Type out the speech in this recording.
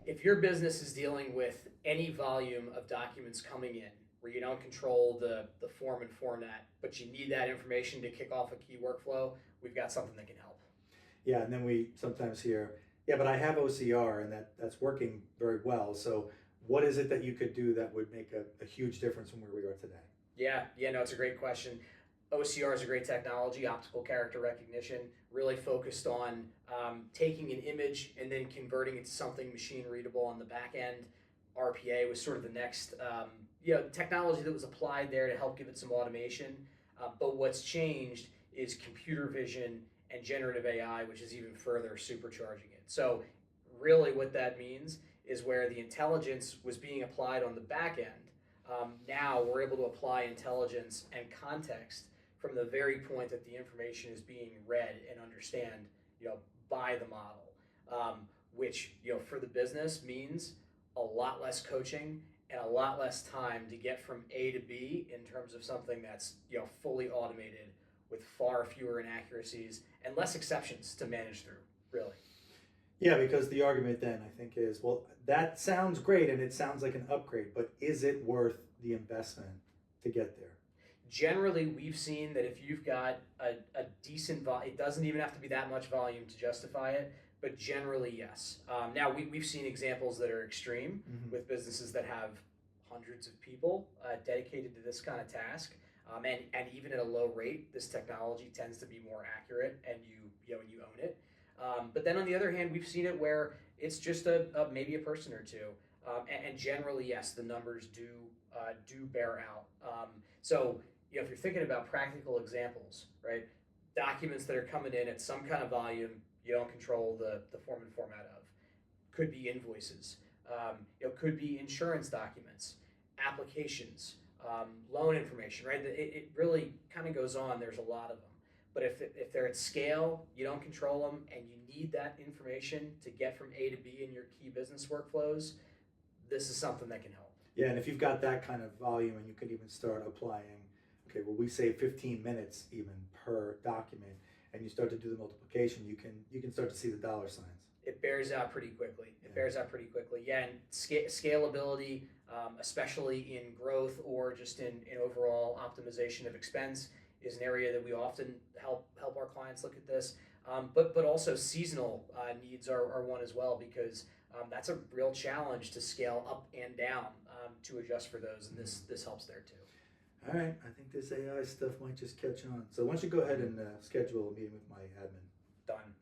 If your business is dealing with any volume of documents coming in where you don't control the form and format, but you need that information to kick off a key workflow, we've got something that can help. Yeah, and then we sometimes hear, yeah, but I have OCR and that's working very well. So what is it that you could do that would make a huge difference from where we are today? Yeah, no, it's a great question. OCR is a great technology, optical character recognition, really focused on taking an image and then converting it to something machine readable on the back end. RPA was sort of the next technology that was applied there to help give it some automation. But what's changed is computer vision and generative AI, which is even further supercharging it. So really what that means is where the intelligence was being applied on the back end, now we're able to apply intelligence and context from the very point that the information is being read and understand, by the model, which for the business means a lot less coaching and a lot less time to get from A to B in terms of something that's fully automated with far fewer inaccuracies and less exceptions to manage through. Really. Yeah, because the argument then I think is, well, that sounds great and it sounds like an upgrade, but is it worth the investment to get there? Generally, we've seen that if you've got a decent volume, it doesn't even have to be that much volume to justify it, but generally, yes. Now, we've seen examples that are extreme with businesses that have hundreds of people dedicated to this kind of task. And even at a low rate, this technology tends to be more accurate, and you own it. But then on the other hand, we've seen it where it's just maybe a person or two, and generally, yes, the numbers do bear out. So if you're thinking about practical examples, right? Documents that are coming in at some kind of volume you don't control the form and format of. Could be invoices. Could be insurance documents, applications, loan information, right? It really kind of goes on. There's a lot of them. But if they're at scale, you don't control them, and you need that information to get from A to B in your key business workflows, this is something that can help. Yeah, and if you've got that kind of volume and you can even start applying, okay, well, we say 15 minutes even per document, and you start to do the multiplication, you can start to see the dollar signs. It bears out pretty quickly. Yeah, and scalability, especially in growth or just in overall optimization of expense, is an area that we often help our clients look at this. But also seasonal needs are one as well, because that's a real challenge to scale up and down to adjust for those, and this helps there too. All right, I think this AI stuff might just catch on. So why don't you go ahead and schedule a meeting with my admin? Done.